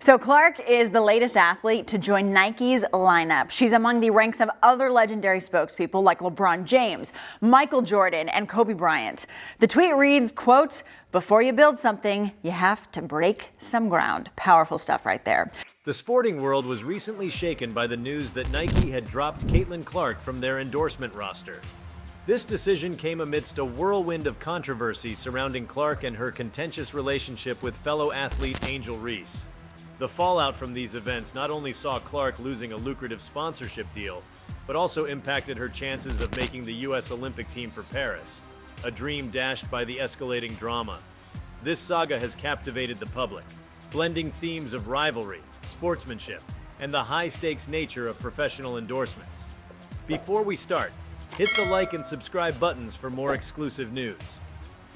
So Clark is the latest athlete to join Nike's lineup. She's among the ranks of other legendary spokespeople like LeBron James, Michael Jordan, and Kobe Bryant. The tweet reads, quote, "Before you build something, you have to break some ground." Powerful stuff right there. The sporting world was recently shaken by the news that Nike had dropped Caitlin Clark from their endorsement roster. This decision came amidst a whirlwind of controversy surrounding Clark and her contentious relationship with fellow athlete Angel Reese. The fallout from these events not only saw Clark losing a lucrative sponsorship deal, but also impacted her chances of making the U.S. Olympic team for Paris, a dream dashed by the escalating drama. This saga has captivated the public, blending themes of rivalry, sportsmanship, and the high-stakes nature of professional endorsements. Before we start, hit the like and subscribe buttons for more exclusive news.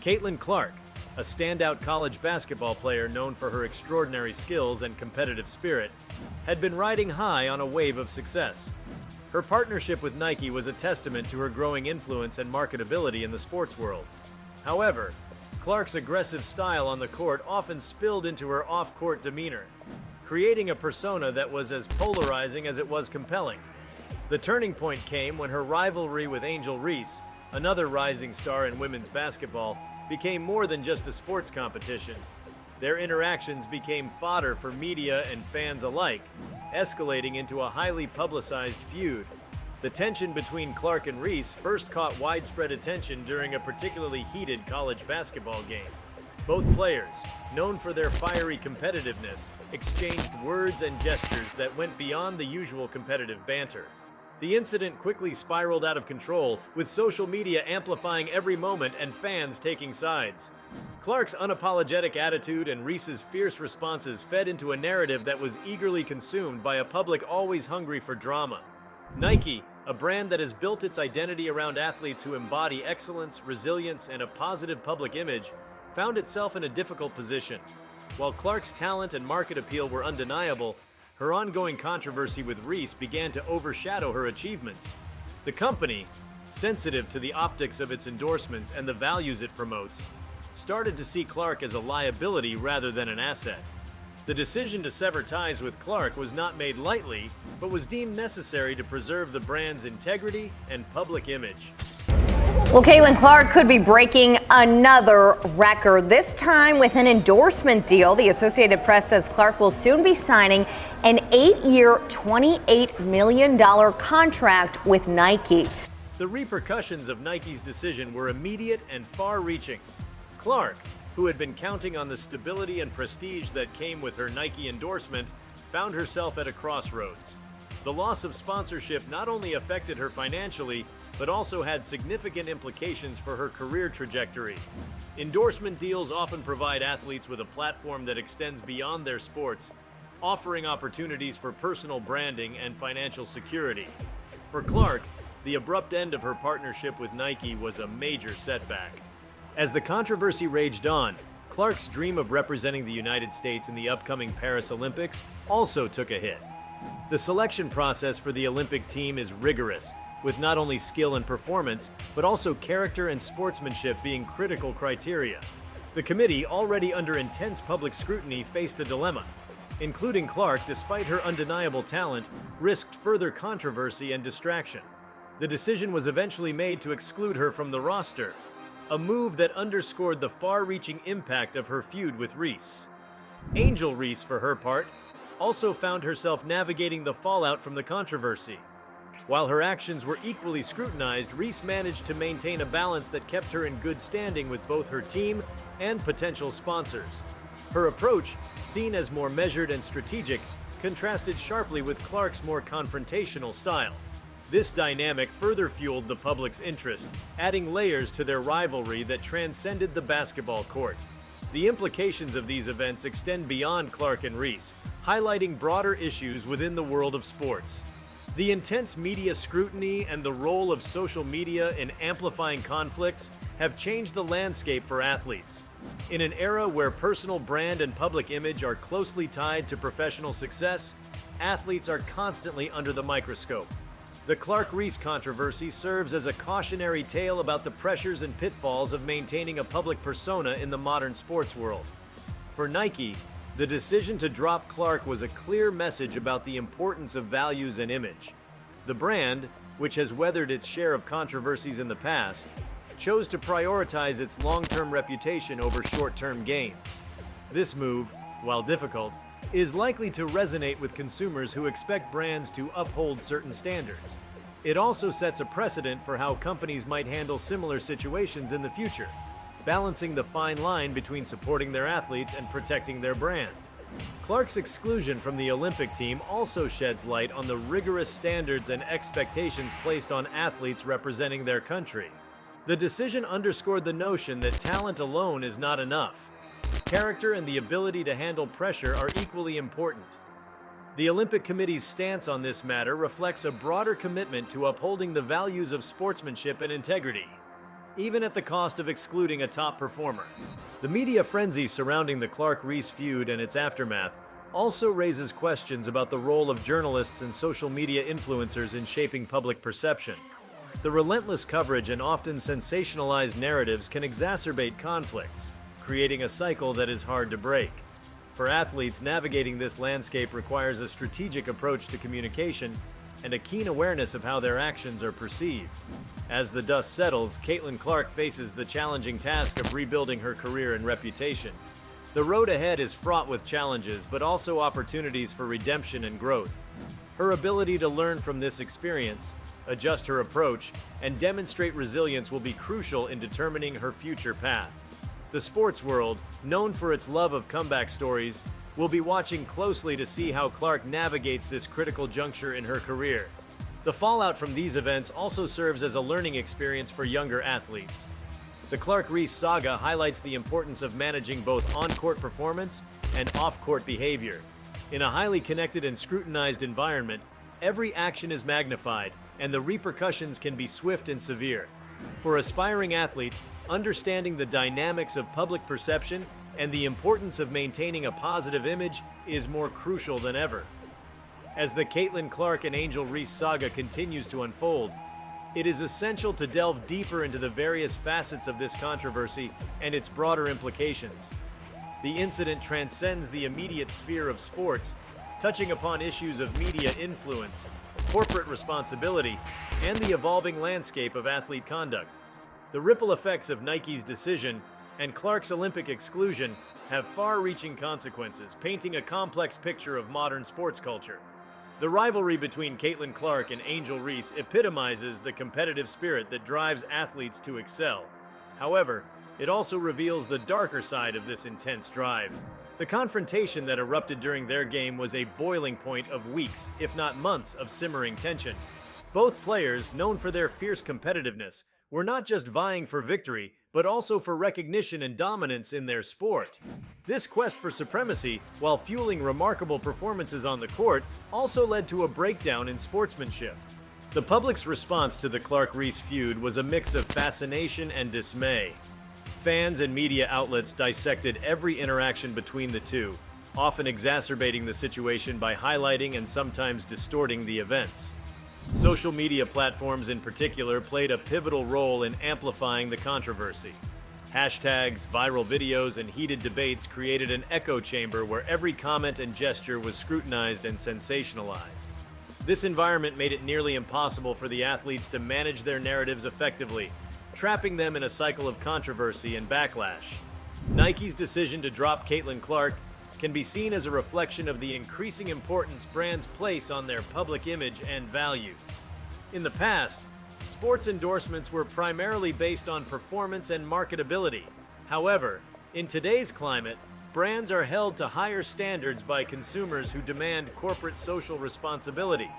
Caitlin Clark, a standout college basketball player known for her extraordinary skills and competitive spirit, had been riding high on a wave of success. Her partnership with Nike was a testament to her growing influence and marketability in the sports world. However, Clark's aggressive style on the court often spilled into her off-court demeanor, creating a persona that was as polarizing as it was compelling. The turning point came when her rivalry with Angel Reese, another rising star in women's basketball, became more than just a sports competition. Their interactions became fodder for media and fans alike, escalating into a highly publicized feud. The tension between Clark and Reese first caught widespread attention during a particularly heated college basketball game. Both players, known for their fiery competitiveness, exchanged words and gestures that went beyond the usual competitive banter. The incident quickly spiraled out of control, with social media amplifying every moment and fans taking sides. Clark's unapologetic attitude and Reese's fierce responses fed into a narrative that was eagerly consumed by a public always hungry for drama. Nike, a brand that has built its identity around athletes who embody excellence, resilience, and a positive public image, found itself in a difficult position. While Clark's talent and market appeal were undeniable, her ongoing controversy with Reese began to overshadow her achievements. The company, sensitive to the optics of its endorsements and the values it promotes, started to see Clark as a liability rather than an asset. The decision to sever ties with Clark was not made lightly, but was deemed necessary to preserve the brand's integrity and public image. Well, Caitlin Clark could be breaking another record, this time with an endorsement deal. The Associated Press says Clark will soon be signing an 8-year, $28 million contract with Nike. The repercussions of Nike's decision were immediate and far-reaching. Clark, who had been counting on the stability and prestige that came with her Nike endorsement, found herself at a crossroads. The loss of sponsorship not only affected her financially, but also had significant implications for her career trajectory. Endorsement deals often provide athletes with a platform that extends beyond their sports, offering opportunities for personal branding and financial security. For Clark, the abrupt end of her partnership with Nike was a major setback. As the controversy raged on, Clark's dream of representing the United States in the upcoming Paris Olympics also took a hit. The selection process for the Olympic team is rigorous, with not only skill and performance, but also character and sportsmanship being critical criteria. The committee, already under intense public scrutiny, faced a dilemma. Including Clark, despite her undeniable talent, risked further controversy and distraction. The decision was eventually made to exclude her from the roster, a move that underscored the far-reaching impact of her feud with Reese. Angel Reese, for her part, also found herself navigating the fallout from the controversy. While her actions were equally scrutinized, Reese managed to maintain a balance that kept her in good standing with both her team and potential sponsors. Her approach, seen as more measured and strategic, contrasted sharply with Clark's more confrontational style. This dynamic further fueled the public's interest, adding layers to their rivalry that transcended the basketball court. The implications of these events extend beyond Clark and Reese, highlighting broader issues within the world of sports. The intense media scrutiny and the role of social media in amplifying conflicts have changed the landscape for athletes. In an era where personal brand and public image are closely tied to professional success, athletes are constantly under the microscope. The Clark-Reese controversy serves as a cautionary tale about the pressures and pitfalls of maintaining a public persona in the modern sports world. For Nike, The decision to drop Clark was a clear message about the importance of values and image. The brand, which has weathered its share of controversies in the past, chose to prioritize its long-term reputation over short-term gains. This move, while difficult, is likely to resonate with consumers who expect brands to uphold certain standards. It also sets a precedent for how companies might handle similar situations in the future, balancing the fine line between supporting their athletes and protecting their brand. Clark's exclusion from the Olympic team also sheds light on the rigorous standards and expectations placed on athletes representing their country. The decision underscored the notion that talent alone is not enough. Character and the ability to handle pressure are equally important. The Olympic Committee's stance on this matter reflects a broader commitment to upholding the values of sportsmanship and integrity, even at the cost of excluding a top performer. The media frenzy surrounding the Clark-Reese feud and its aftermath also raises questions about the role of journalists and social media influencers in shaping public perception. The relentless coverage and often sensationalized narratives can exacerbate conflicts, creating a cycle that is hard to break. For athletes, navigating this landscape requires a strategic approach to communication and a keen awareness of how their actions are perceived. As the dust settles, Caitlin Clark faces the challenging task of rebuilding her career and reputation. The road ahead is fraught with challenges, but also opportunities for redemption and growth. Her ability to learn from this experience, adjust her approach, and demonstrate resilience will be crucial in determining her future path. The sports world, known for its love of comeback stories, will be watching closely to see how Clark navigates this critical juncture in her career. The fallout from these events also serves as a learning experience for younger athletes. The Clark-Reese saga highlights the importance of managing both on-court performance and off-court behavior. In a highly connected and scrutinized environment, every action is magnified, and the repercussions can be swift and severe. For aspiring athletes, understanding the dynamics of public perception and the importance of maintaining a positive image is more crucial than ever. As the Caitlin Clark and Angel Reese saga continues to unfold, it is essential to delve deeper into the various facets of this controversy and its broader implications. The incident transcends the immediate sphere of sports, touching upon issues of media influence, corporate responsibility, and the evolving landscape of athlete conduct. The ripple effects of Nike's decision and Clark's Olympic exclusion have far-reaching consequences, painting a complex picture of modern sports culture. The rivalry between Caitlin Clark and Angel Reese epitomizes the competitive spirit that drives athletes to excel. However, it also reveals the darker side of this intense drive. The confrontation that erupted during their game was a boiling point of weeks, if not months, of simmering tension. Both players, known for their fierce competitiveness, were not just vying for victory, but also for recognition and dominance in their sport. This quest for supremacy, while fueling remarkable performances on the court, also led to a breakdown in sportsmanship. The public's response to the Clark-Reese feud was a mix of fascination and dismay. Fans and media outlets dissected every interaction between the two, often exacerbating the situation by highlighting and sometimes distorting the events. Social media platforms in particular played a pivotal role in amplifying the controversy. Hashtags, viral videos, and heated debates created an echo chamber where every comment and gesture was scrutinized and sensationalized. This environment made it nearly impossible for the athletes to manage their narratives effectively, trapping them in a cycle of controversy and backlash. Nike's decision to drop Caitlin Clark can be seen as a reflection of the increasing importance brands place on their public image and values. In the past, sports endorsements were primarily based on performance and marketability. However, in today's climate, brands are held to higher standards by consumers who demand corporate social responsibility.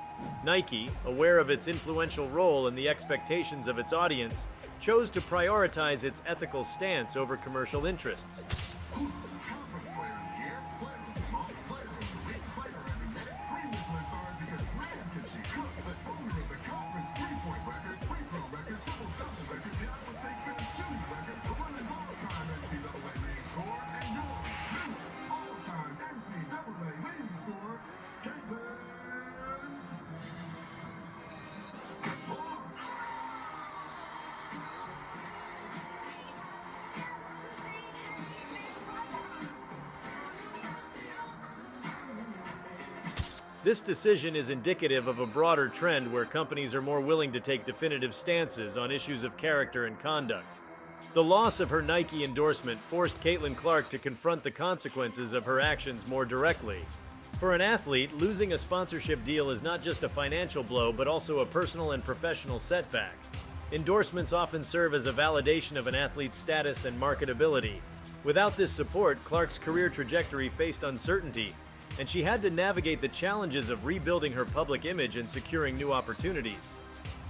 Nike, aware of its influential role and the expectations of its audience, chose to prioritize its ethical stance over commercial interests. This decision is indicative of a broader trend where companies are more willing to take definitive stances on issues of character and conduct. The loss of her Nike endorsement forced Caitlin Clark to confront the consequences of her actions more directly. For an athlete, losing a sponsorship deal is not just a financial blow, but also a personal and professional setback. Endorsements often serve as a validation of an athlete's status and marketability. Without this support, Clark's career trajectory faced uncertainty, and she had to navigate the challenges of rebuilding her public image and securing new opportunities.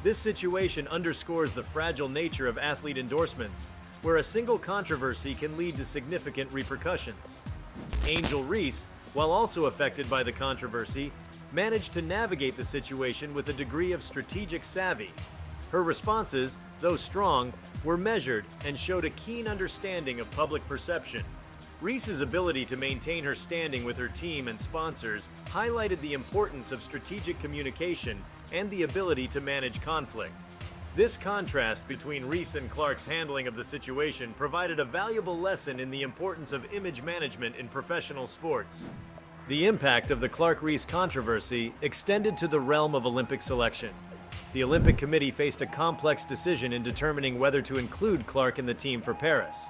This situation underscores the fragile nature of athlete endorsements, where a single controversy can lead to significant repercussions. Angel Reese, while also affected by the controversy, managed to navigate the situation with a degree of strategic savvy. Her responses, though strong, were measured and showed a keen understanding of public perception. Reese's ability to maintain her standing with her team and sponsors highlighted the importance of strategic communication and the ability to manage conflict. This contrast between Reese and Clark's handling of the situation provided a valuable lesson in the importance of image management in professional sports. The impact of the Clark-Reese controversy extended to the realm of Olympic selection. The Olympic Committee faced a complex decision in determining whether to include Clark in the team for Paris.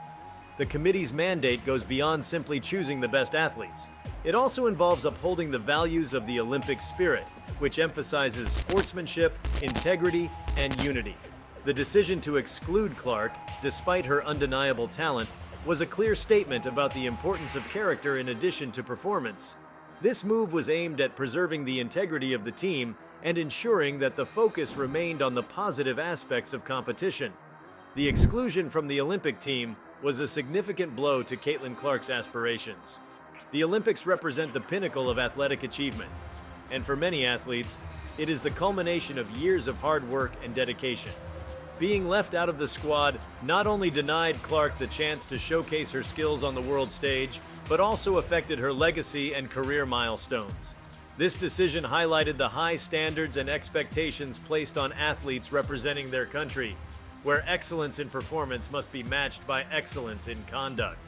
The committee's mandate goes beyond simply choosing the best athletes. It also involves upholding the values of the Olympic spirit, which emphasizes sportsmanship, integrity, and unity. The decision to exclude Clark, despite her undeniable talent, was a clear statement about the importance of character in addition to performance. This move was aimed at preserving the integrity of the team and ensuring that the focus remained on the positive aspects of competition. The exclusion from the Olympic team was a significant blow to Caitlin Clark's aspirations. The Olympics represent the pinnacle of athletic achievement, and for many athletes, it is the culmination of years of hard work and dedication. Being left out of the squad not only denied Clark the chance to showcase her skills on the world stage, but also affected her legacy and career milestones. This decision highlighted the high standards and expectations placed on athletes representing their country, where excellence in performance must be matched by excellence in conduct.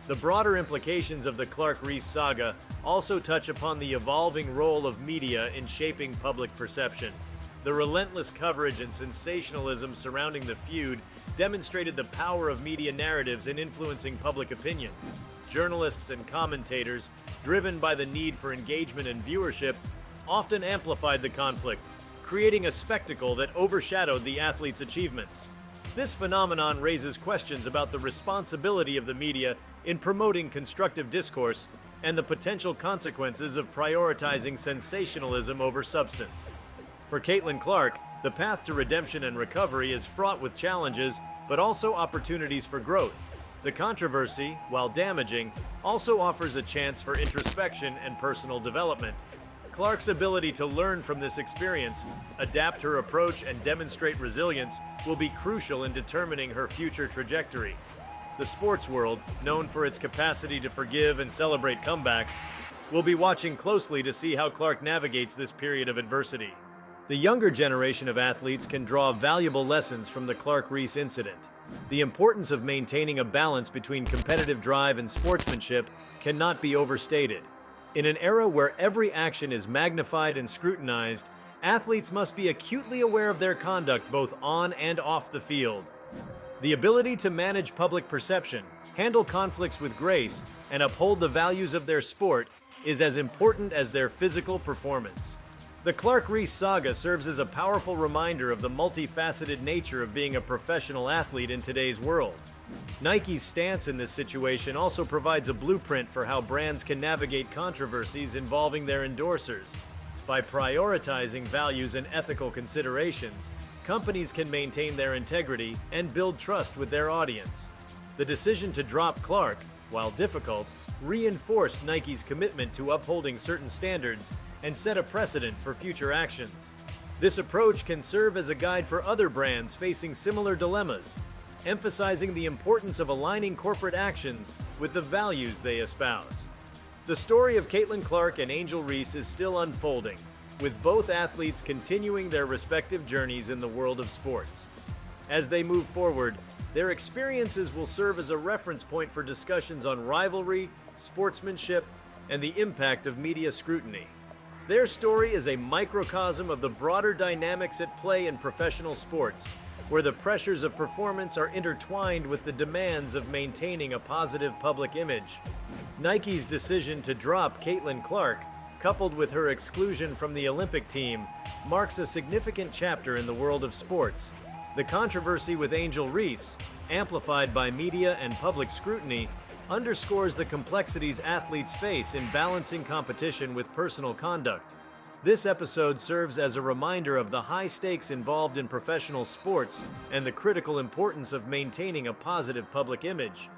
The broader implications of the Clark-Reese saga also touch upon the evolving role of media in shaping public perception. The relentless coverage and sensationalism surrounding the feud demonstrated the power of media narratives in influencing public opinion. Journalists and commentators, driven by the need for engagement and viewership, often amplified the conflict, creating a spectacle that overshadowed the athletes' achievements. This phenomenon raises questions about the responsibility of the media in promoting constructive discourse and the potential consequences of prioritizing sensationalism over substance. For Caitlin Clark, the path to redemption and recovery is fraught with challenges, but also opportunities for growth. The controversy, while damaging, also offers a chance for introspection and personal development. Clark's ability to learn from this experience, adapt her approach, and demonstrate resilience will be crucial in determining her future trajectory. The sports world, known for its capacity to forgive and celebrate comebacks, will be watching closely to see how Clark navigates this period of adversity. The younger generation of athletes can draw valuable lessons from the Clark-Reese incident. The importance of maintaining a balance between competitive drive and sportsmanship cannot be overstated. In an era where every action is magnified and scrutinized, athletes must be acutely aware of their conduct both on and off the field. The ability to manage public perception, handle conflicts with grace, and uphold the values of their sport is as important as their physical performance. The Clark-Reese saga serves as a powerful reminder of the multifaceted nature of being a professional athlete in today's world. Nike's stance in this situation also provides a blueprint for how brands can navigate controversies involving their endorsers. By prioritizing values and ethical considerations, companies can maintain their integrity and build trust with their audience. The decision to drop Clark, while difficult, reinforced Nike's commitment to upholding certain standards and set a precedent for future actions. This approach can serve as a guide for other brands facing similar dilemmas, emphasizing the importance of aligning corporate actions with the values they espouse. The story of Caitlin Clark and Angel Reese is still unfolding, with both athletes continuing their respective journeys in the world of sports. As they move forward, their experiences will serve as a reference point for discussions on rivalry, sportsmanship, and the impact of media scrutiny. Their story is a microcosm of the broader dynamics at play in professional sports, where the pressures of performance are intertwined with the demands of maintaining a positive public image. Nike's decision to drop Caitlin Clark, coupled with her exclusion from the Olympic team, marks a significant chapter in the world of sports. The controversy with Angel Reese, amplified by media and public scrutiny, underscores the complexities athletes face in balancing competition with personal conduct. This episode serves as a reminder of the high stakes involved in professional sports and the critical importance of maintaining a positive public image.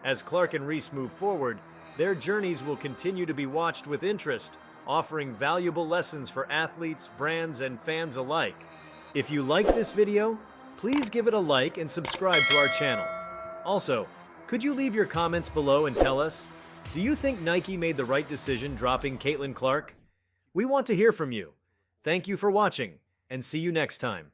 As Clark and Reese move forward, their journeys will continue to be watched with interest, offering valuable lessons for athletes, brands, and fans alike. If you like this video, please give it a like and subscribe to our channel. Also, could you leave your comments below and tell us, do you think Nike made the right decision dropping Caitlin Clark? We want to hear from you. Thank you for watching, and see you next time.